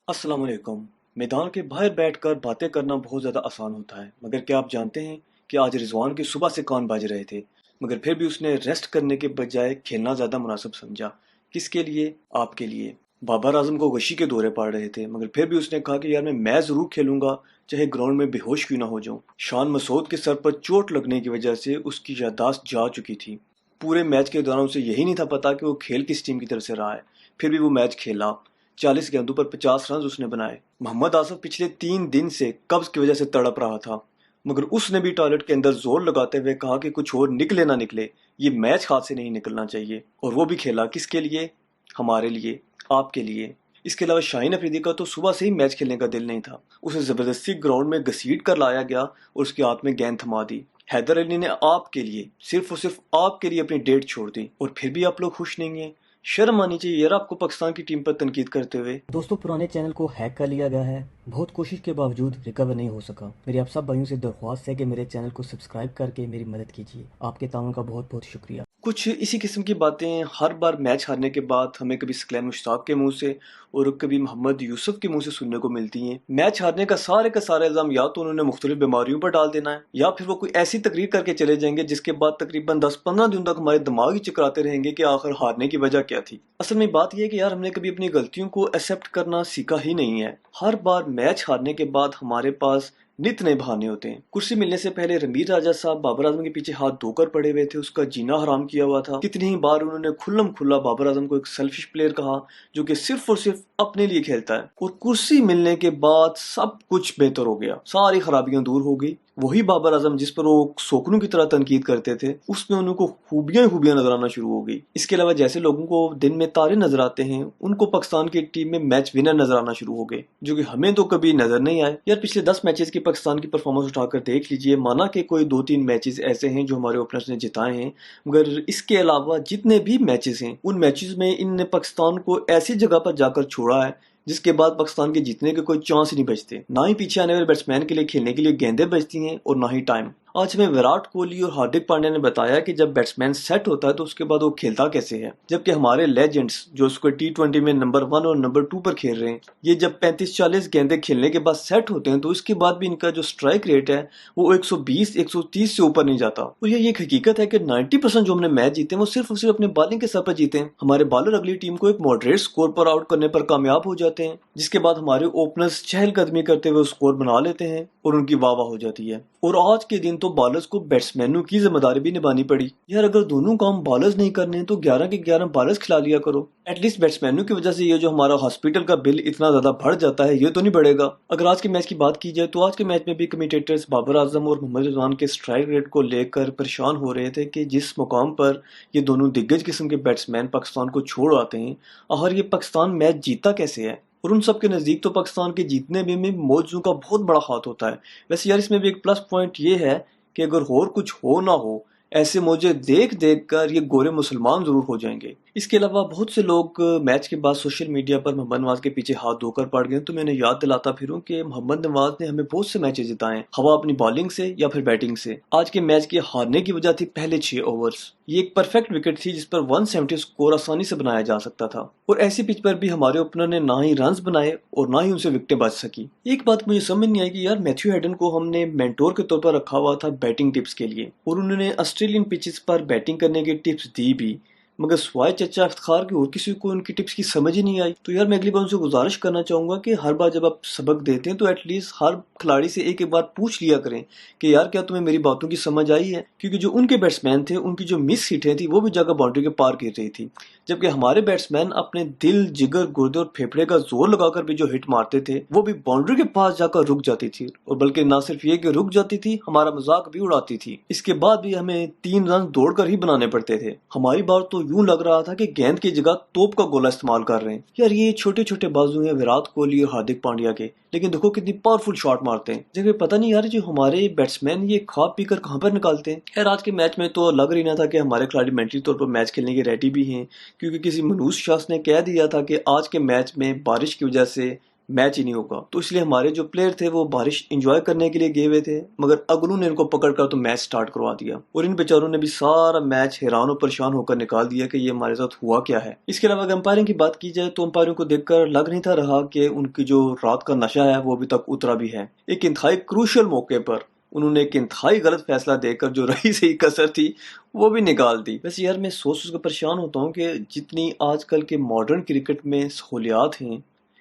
अस्सलाम वालेकुम। मैदान के बाहर बैठकर बातें करना बहुत ज़्यादा आसान होता है, मगर क्या आप जानते हैं कि आज रिजवान की सुबह से कान बाज रहे थे, मगर फिर भी उसने रेस्ट करने के बजाय खेलना ज़्यादा मुनासिब समझा। किसके लिए? आपके लिए। बाबर आजम को गशी के दौरे पड़ रहे थे, मगर फिर भी उसने कहा कि यार मैं मैच ज़रूर खेलूंगा, चाहे ग्राउंड में बेहोश क्यों ना हो जाऊं। शान मसूद के सर पर चोट लगने की वजह से उसकी याददाश्त जा चुकी थी। पूरे मैच के दौरान उसे यही नहीं था पता कि वो खेल किस टीम की तरफ से रहा है। फिर भी वो मैच खेला। 40 गेंदों पर 50 रन उसने बनाए। मोहम्मद आसिफ पिछले 3 दिन से कब्ज की वजह से तड़प रहा था, मगर उसने भी टॉयलेट के अंदर जोर लगाते हुए कहा कि कुछ और निकले ना निकले, ये मैच हाथ से नहीं निकलना चाहिए। और वो भी खेला। किसके लिए? हमारे लिए, आपके लिए। इसके अलावा शाहीन अफरीदी का तो सुबह से ही मैच खेलने का दिल नहीं था। उसे जबरदस्ती ग्राउंड में घसीट कर लाया गया और उसके हाथ में गेंद थमा दी। हैदर अली ने आपके लिए, सिर्फ और सिर्फ आपके लिए अपनी डेट छोड़ दी, और फिर भी आप लोग खुश नहीं हैं। शर्म आनी चाहिए यार आपको पाकिस्तान की टीम पर तनकीद करते हुए। दोस्तों, पुराने चैनल को हैक कर लिया गया है। बहुत कोशिश के बावजूद रिकवर नहीं हो सका। मेरी आप सब भाइयों से दरख्वास्त है कि मेरे चैनल को सब्सक्राइब करके मेरी मदद कीजिए। आपके ताउन का बहुत बहुत शुक्रिया। कुछ इसी किस्म की बातें हर बार मैच हारने के बाद हमें कभी सकलैन मुश्ताक के मुंह से और कभी मोहम्मद यूसुफ के मुंह से सुनने को मिलती हैं। मैच हारने का सारा इल्जाम या तो उन्होंने मुख्तलिफ बीमारियों पर डाल देना है, या फिर वो कोई ऐसी तकरीर करके चले जाएंगे जिसके बाद तकरीबन 10-15 दिन तक हमारे दिमाग ही चकराते रहेंगे कि आखिर हारने की वजह क्या थी। असल में बात यह है कि यार हमने कभी अपनी गलतियों को एक्सेप्ट करना सीखा ही नहीं है। हर बार मैच हारने के बाद हमारे पास नित नए बहाने होते हैं। कुर्सी मिलने से पहले रणबीर राजा साहब बाबर आजम के पीछे हाथ धोकर पड़े हुए थे, उसका जीना हराम किया हुआ था। कितनी ही बार उन्होंने खुल्लम खुल्ला बाबर आजम को एक सेल्फिश प्लेयर कहा जो कि सिर्फ और सिर्फ अपने लिए खेलता है। और कुर्सी मिलने के बाद सब कुछ बेहतर हो गया, सारी खराबियां दूर हो गई। वही बाबर आजम जिस पर वो सोकनों की तरह तनकीद करते थे, उसमें उनको खूबियां नजर आना शुरू हो गई। इसके अलावा जैसे लोगों को दिन में तारे नजर आते हैं, उनको पाकिस्तान की टीम में मैच विनर नजर आना शुरू हो गए, जो कि हमें तो कभी नजर नहीं आए। यार पिछले 10 मैचेस की पाकिस्तान की परफॉर्मेंस उठाकर देख लीजिए। माना कि कोई 2-3 मैचेस ऐसे हैं जो हमारे ओपनर्स ने जिताए हैं, मगर इसके अलावा जितने भी मैचेस हैं उन मैचेस में इनने पाकिस्तान को ऐसी जगह पर जाकर छोड़ा है जिसके बाद पाकिस्तान के जीतने के कोई चांस ही नहीं बचते। ना ही पीछे आने वाले बैट्समैन के लिए खेलने के लिए गेंदें बचती हैं और ना ही टाइम। आज हमें विराट कोहली और हार्दिक पांड्या ने बताया कि जब बैट्समैन सेट होता है तो उसके बाद वो खेलता कैसे है। जबकि हमारे लेजेंड्स जो उसको T20 में नंबर 1 और नंबर 2 पर खेल रहे हैं, ये जब 35-40 गेंदें खेलने के बाद सेट होते हैं तो इसके बाद भी इनका जो स्ट्राइक रेट है वो 120-130 से ऊपर नहीं जाता। और ये एक हकीकत है कि 90% जो हमने मैच जीते हैं वो सिर्फ और सिर्फ अपने बॉलिंग के सर पर जीते हैं। हमारे बॉलर अगली टीम को एक मॉडरेट स्कोर पर आउट करने पर कामयाब हो जाते हैं, जिसके बाद हमारे ओपनर्स चहलकदमी करते हुए स्कोर बना लेते हैं और उनकी वाह वाह हो जाती है। और आज के दिन तो बॉलर्स को बैट्समैनों की जिम्मेदारी भी निभानी पड़ी। यार अगर दोनों काम बॉलर्स नहीं करने तो 11 के 11 बॉलर्स खिला लिया करो। एटलीस्ट बैट्समैनों की वजह से ये जो हमारा हॉस्पिटल का बिल इतना ज्यादा बढ़ जाता है ये तो नहीं बढ़ेगा। अगर आज के मैच की बात की जाए तो आज के मैच में भी कमेंटेटर्स बाबर आजम और मोहम्मद रिजवान के स्ट्राइक रेट को लेकर परेशान हो रहे थे कि जिस मुकाम पर ये दोनों दिग्गज किस्म के बैट्समैन पाकिस्तान को छोड़ आते हैं, आखिर ये पाकिस्तान मैच जीता कैसे है। और उन सब के नज़दीक तो पाकिस्तान के जीतने में मौजों का बहुत बड़ा हाथ होता है। वैसे यार इसमें भी एक प्लस पॉइंट ये है कि अगर और कुछ हो ना हो, ऐसे मौजे देख देख कर ये गोरे मुसलमान जरूर हो जाएंगे। इसके अलावा बहुत से लोग मैच के बाद सोशल मीडिया पर मोहम्मद नवाज के पीछे हाथ धोकर पड़ गए, तो मैंने याद दिलाता फिरूं कि मोहम्मद नवाज ने हमें बहुत से मैचेस जिताए, हवा अपनी बॉलिंग से या फिर बैटिंग से। आज के मैच की हारने की वजह थी पहले 6 ओवर्स। ये एक परफेक्ट विकेट थी जिस पर 170 स्कोर आसानी से बनाया जा सकता था, और ऐसी पिच पर भी हमारे ओपनर ने ना ही रन्स बनाए और ना ही उनसे विकेटें बच सकी। एक बात मुझे समझ नहीं आई कि यार मैथ्यू हेडन को हमने मेंटोर के तौर पर रखा हुआ था बैटिंग टिप्स के लिए, और उन्होंने ऑस्ट्रेलियन पिचेस पर बैटिंग करने की टिप्स दी भी, मगर स्वाय चचा इफ्तिखार के और किसी को उनकी टिप्स की समझ ही नहीं आई। तो यार मैं अगली बार उनसे गुजारिश करना चाहूंगा कि हर बार जब आप सबक देते हैं तो एटलीस्ट हर खिलाड़ी से एक बार पूछ लिया करें कि यार क्या तुम्हें मेरी बातों की समझ आई है। क्योंकि जो उनके बैट्समैन थे उनकी जो मिस हिटें थी वो भी जगह बाउंड्री के पार गिर रही थी, जबकि हमारे बैट्समैन अपने दिल, जिगर, गुर्दे और फेफड़े का जोर लगाकर भी जो हिट मारते थे वो भी बाउंड्री के पास जाकर रुक जाती थी। और बल्कि ना सिर्फ ये कि रुक जाती थी, हमारा मजाक भी उड़ाती थी। इसके बाद भी हमें 3 रन दौड़कर ही बनाने पड़ते थे। हमारी बार तो यूं लग रहा था कि गेंद की जगह तोप का गोला इस्तेमाल कर रहे हैं। यार ये छोटे छोटे बाजू हैं विराट कोहली और हार्दिक पांड्या के, लेकिन देखो कितनी पावरफुल शॉट मारते हैं। जबकि पता नहीं यार जो हमारे बैट्समैन ये खा पी कर कहां पर निकालते हैं। यार आज के मैच में तो लग रही ना था कि हमारे खिलाड़ी मेंटली तौर पर मैच खेलने के रेडी भी हैं, क्योंकि किसी मनूस शख्स ने कह दिया था कि आज के मैच में बारिश की वजह से میچ ہی نہیں ہوگا. تو اس لیے ہمارے جو پلیئر تھے وہ بارش انجوائے کرنے کے لیے گئے ہوئے تھے، مگر اگلو نے ان کو پکڑ کر تو میچ سٹارٹ کروا دیا، اور ان بیچاروں نے بھی سارا میچ حیران و پریشان ہو کر نکال دیا کہ یہ ہمارے ساتھ ہوا کیا ہے. اس کے علاوہ اگر امپائرنگ کی بات کی جائے تو امپائروں کو دیکھ کر لگ نہیں تھا رہا کہ ان کی جو رات کا نشہ ہے وہ ابھی تک اترا بھی ہے. ایک انتہائی کروشل موقع پر انہوں نے ایک انتہائی غلط فیصلہ دے کر جو رہی صحیح کسر تھی وہ بھی نکال دی. ویسے یار میں سوچ کر پریشان ہوتا ہوں کہ جتنی آج کل کے ماڈرن کرکٹ میں سہولیات ہیں،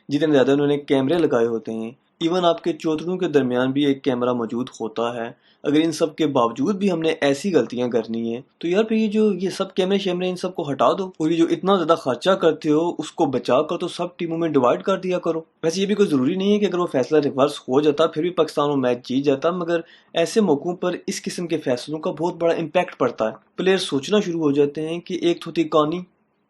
جتنے زیادہ انہوں نے کیمرے لگائے ہوتے ہیں، ایون آپ کے چوتڑوں کے درمیان بھی ایک کیمرہ موجود ہوتا ہے، اگر ان سب کے باوجود بھی ہم نے ایسی غلطیاں کرنی ہیں تو یار پھر یہ سب کیمرے شیمرے ان سب کو ہٹا دو، اور یہ جو اتنا زیادہ خرچہ کرتے ہو اس کو بچا کر تو سب ٹیموں میں ڈیوائڈ کر دیا کرو. ویسے یہ بھی کوئی ضروری نہیں ہے کہ اگر وہ فیصلہ ریورس ہو جاتا پھر بھی پاکستان وہ میچ جیت جاتا، مگر ایسے موقعوں پر اس قسم کے فیصلوں کا بہت بڑا امپیکٹ پڑتا ہے. پلیئر سوچنا شروع ہو جاتے ہیں کہ ایک تو تھی کہانی،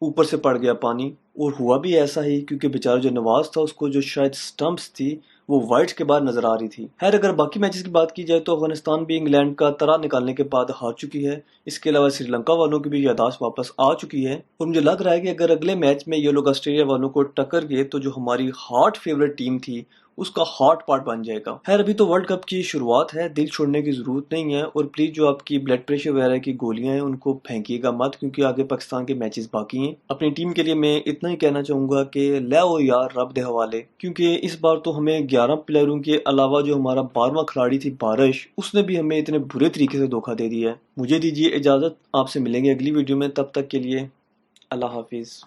اوپر سے پڑ گیا پانی، اور ہوا بھی ایسا ہی کیونکہ بیچارہ جو نواز تھا اس کو جو شاید سٹمپس تھی وہ وائٹس کے بعد نظر آ رہی تھی. خیر اگر باقی میچز کی بات کی جائے تو افغانستان بھی انگلینڈ کا طرح نکالنے کے بعد ہار چکی ہے. اس کے علاوہ سری لنکا والوں کی بھی یادداشت واپس آ چکی ہے، اور مجھے لگ رہا ہے کہ اگر اگلے میچ میں یہ لوگ آسٹریلیا والوں کو ٹکر گئے تو جو ہماری ہارٹ فیوریٹ ٹیم تھی اس کا ہارٹ پارٹ بن جائے گا. خیر ابھی تو ورلڈ کپ کی شروعات ہے، دل چھوڑنے کی ضرورت نہیں ہے، اور پلیز جو آپ کی بلڈ پریشر وغیرہ کی گولیاں ہیں ان کو پھینکیے گا مت، کیونکہ آگے پاکستان کے میچز باقی ہیں. اپنی ٹیم کے لیے میں اتنا ہی کہنا چاہوں گا کہ لے او یار رب دے حوالے، کیونکہ اس بار تو ہمیں 11 پلیئروں کے علاوہ جو ہمارا 12واں کھلاڑی تھی بارش، اس نے بھی ہمیں اتنے برے طریقے سے دھوکہ دے دیا ہے. مجھے دیجیے اجازت، آپ سے ملیں گے اگلی ویڈیو میں، تب تک کے لیے اللہ حافظ.